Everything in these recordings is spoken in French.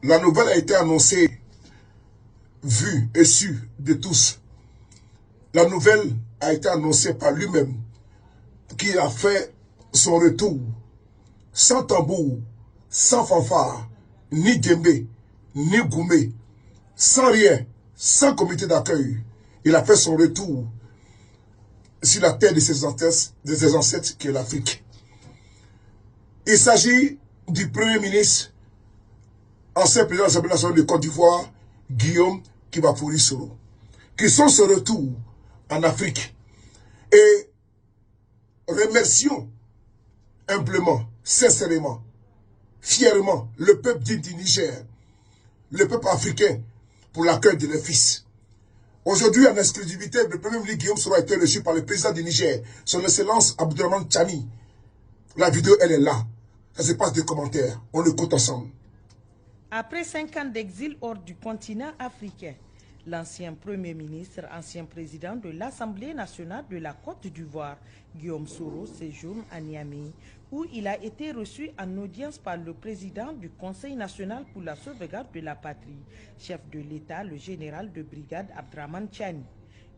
La nouvelle a été annoncée, vue et su de tous. La nouvelle a été annoncée par lui-même, qui a fait son retour sans tambour, sans fanfare, ni djembé, ni goumé, sans rien, sans comité d'accueil. Il a fait son retour sur la terre de ses ancêtres qui est l'Afrique. Il s'agit du Premier ministre, ancien président de l'Assemblée nationale de Côte d'Ivoire, Guillaume Kibafori Soro, qui sont ce retour en Afrique. Et remercions humblement, sincèrement, fièrement le peuple digne du Niger, le peuple africain, pour l'accueil de leurs fils. Aujourd'hui, en exclusivité, le Premier ministre Guillaume Soro a été reçu par le président du Niger, son Excellence Abdourahmane Tchani. La vidéo, elle est là. Ça se passe des commentaires. On l'écoute ensemble. Après 5 ans d'exil hors du continent africain, l'ancien Premier ministre, ancien président de l'Assemblée nationale de la Côte d'Ivoire, Guillaume Soro, séjourne à Niamey, où il a été reçu en audience par le président du Conseil national pour la sauvegarde de la patrie, chef de l'État, le général de brigade Abdourahmane Tchani.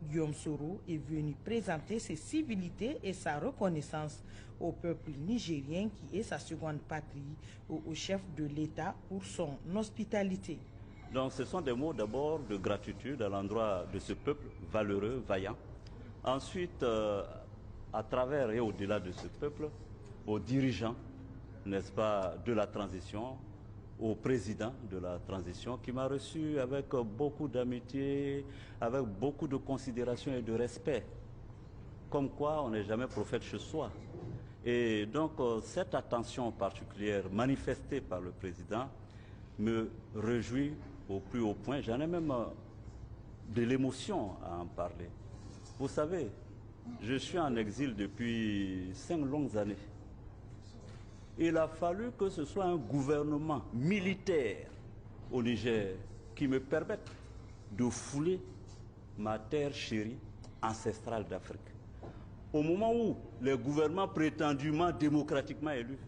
Guillaume Soro est venu présenter ses civilités et sa reconnaissance au peuple nigérien qui est sa seconde patrie, au chef de l'État pour son hospitalité. Donc ce sont des mots d'abord de gratitude à l'endroit de ce peuple valeureux, vaillant. Ensuite, à travers et au-delà de ce peuple, aux dirigeants, n'est-ce pas, de la transition, au président de la transition qui m'a reçu avec beaucoup d'amitié, avec beaucoup de considération et de respect. Comme quoi on n'est jamais prophète chez soi. Et donc cette attention particulière manifestée par le président me réjouit au plus haut point. J'en ai même de l'émotion à en parler. Vous savez, je suis en exil depuis 5 longues années. Il a fallu que ce soit un gouvernement militaire au Niger qui me permette de fouler ma terre chérie ancestrale d'Afrique. Au moment où les gouvernements prétendument démocratiquement élus,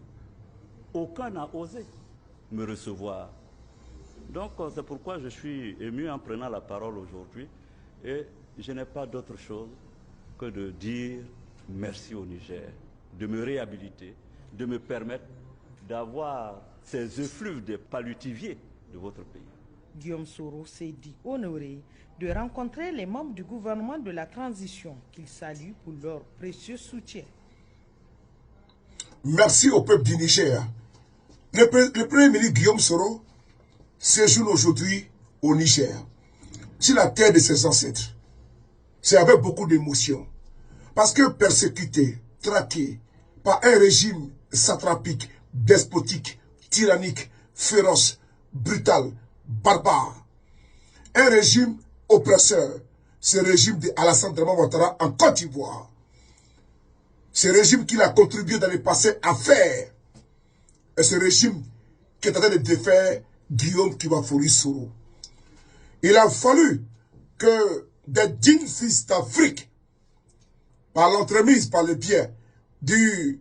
aucun n'a osé me recevoir. Donc c'est pourquoi je suis ému en prenant la parole aujourd'hui et je n'ai pas d'autre chose que de dire merci au Niger, de me réhabiliter, de me permettre d'avoir ces effluves de palutiviers de votre pays. Guillaume Soro s'est dit honoré de rencontrer les membres du gouvernement de la transition qu'il salue pour leur précieux soutien. Merci au peuple du Niger. Le Premier ministre Guillaume Soro séjourne aujourd'hui au Niger, sur la terre de ses ancêtres. C'est avec beaucoup d'émotion. Parce que persécuté, traqué par un régime satrapique, despotique, tyrannique, féroce, brutal, barbare. Un régime oppresseur, ce régime d'Alassane Dramane Ouattara en Côte d'Ivoire. Ce régime qu'il a contribué dans le passé à faire. Et ce régime qui est en train de défaire Guillaume Kibafori Soro. Il a fallu que des dignes fils d'Afrique, par l'entremise, par le biais du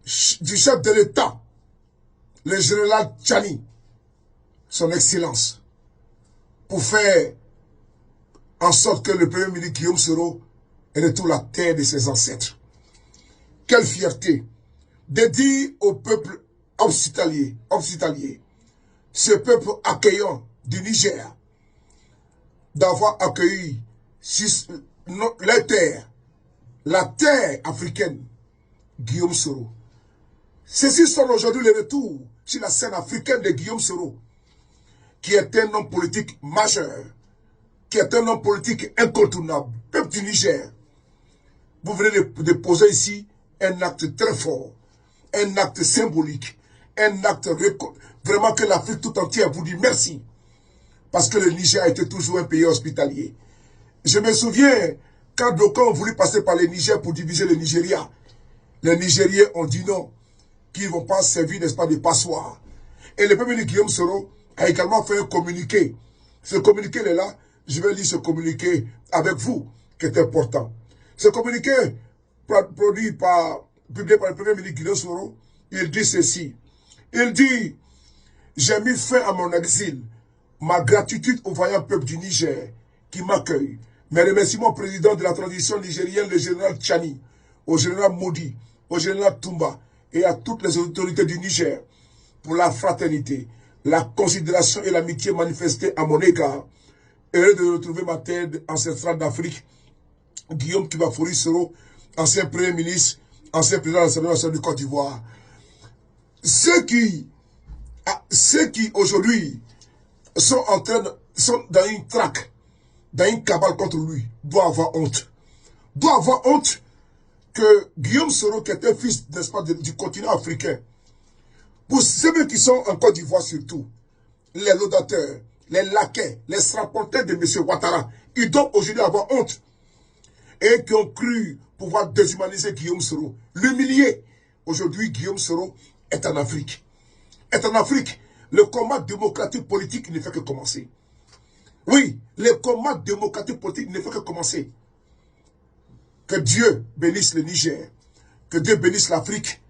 chef de l'État, le général Tchani, son excellence, pour faire en sorte que le Premier ministre Guillaume Soro retourne la terre de ses ancêtres. Quelle fierté de dire au peuple hospitalier, ce peuple accueillant du Niger, d'avoir accueilli la terre africaine, Guillaume Soro. Ceci sont aujourd'hui les retours sur la scène africaine de Guillaume Soro, qui est un homme politique majeur, qui est un homme politique incontournable, peuple du Niger. Vous venez de poser ici un acte très fort, un acte symbolique, un acte vraiment que l'Afrique tout entière vous dit merci. Parce que le Niger a été toujours un pays hospitalier. Je me souviens, quand d'aucuns ont voulu passer par le Niger pour diviser le Nigeria, les Nigériens ont dit non, qu'ils ne vont pas servir, n'est-ce pas, de passoire. Et le Premier ministre Guillaume Soro a également fait un communiqué. Ce communiqué est là, je vais lire ce communiqué avec vous, qui est important. Ce communiqué, publié par le Premier ministre Guillaume Soro, il dit ceci. Il dit, j'ai mis fin à mon exil. Ma gratitude au vaillant peuple du Niger qui m'accueille. Mes remerciements au président de la transition nigérienne, le général Tchani, au général Modi, au général Toumba et à toutes les autorités du Niger pour la fraternité, la considération et l'amitié manifestées à mon égard. Heureux de retrouver ma terre ancestrale d'Afrique, Guillaume Kibafouri Soro, ancien premier ministre, ancien président de l'Assemblée nationale du Côte d'Ivoire. Ceux qui aujourd'hui sont dans une traque, dans une cabale contre lui, doivent avoir honte. Doivent avoir honte que Guillaume Soro, qui était fils, n'est-ce pas, du continent africain, pour ceux qui sont en Côte d'Ivoire surtout, les laudateurs, les laquais, les strapontins de M. Ouattara, ils doivent aujourd'hui avoir honte. Et qui ont cru pouvoir déshumaniser Guillaume Soro, l'humilier. Aujourd'hui, Guillaume Soro est en Afrique. Est en Afrique. Le combat démocratique politique ne fait que commencer. Oui, le combat démocratique politique ne fait que commencer. Que Dieu bénisse le Niger. Que Dieu bénisse l'Afrique.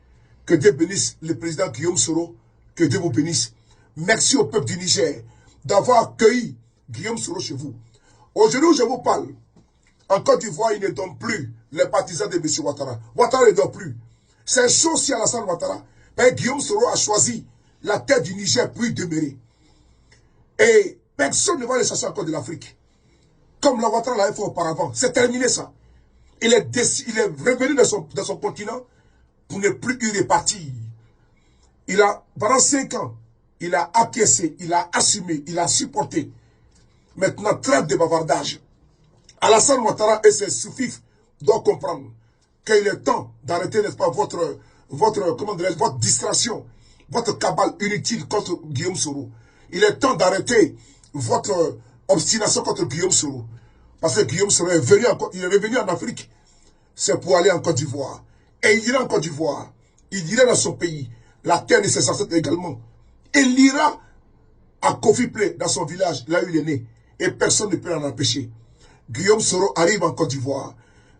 Que Dieu bénisse le président Guillaume Soro. Que Dieu vous bénisse. Merci au peuple du Niger d'avoir accueilli Guillaume Soro chez vous. Aujourd'hui où je vous parle, en Côte d'Ivoire, il ne donne plus les partisans de M. Ouattara. Ouattara ne donne plus. C'est chaud si Alassane Ouattara. Mais Guillaume Soro a choisi la tête du Niger pour y demeurer. Et personne ne va les chercher encore de l'Afrique. Comme la Ouattara l'avait fait auparavant. C'est terminé ça. Il est revenu dans son continent pour ne plus y repartir. Pendant 5 ans, il a acquiescé, il a assumé, il a supporté. Maintenant, trêve de bavardage. Alassane Ouattara et ses sous-fifs doivent comprendre qu'il est temps d'arrêter, n'est-ce pas, votre distraction, votre cabale inutile contre Guillaume Soro. Il est temps d'arrêter votre obstination contre Guillaume Soro. Parce que Guillaume Soro est revenu en Afrique. C'est pour aller en Côte d'Ivoire. Et il ira en Côte d'Ivoire. Il ira dans son pays. La terre de ses ancêtres également. Il ira à Kofi Plé, dans son village, là où il est né. Et personne ne peut l'en empêcher. Guillaume Soro arrive en Côte d'Ivoire.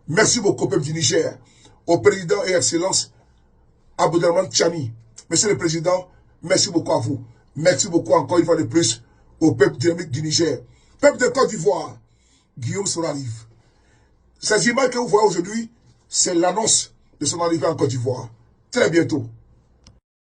Merci beaucoup au peuple du Niger, au président et excellence Abdelrahmane Tchani. Monsieur le président, merci beaucoup à vous. Merci beaucoup encore une fois de plus au peuple dynamique du Niger. Peuple de Côte d'Ivoire, Guillaume Soro arrive. Ces images que vous voyez aujourd'hui, c'est l'annonce de son arrivée en Côte d'Ivoire. Très bientôt.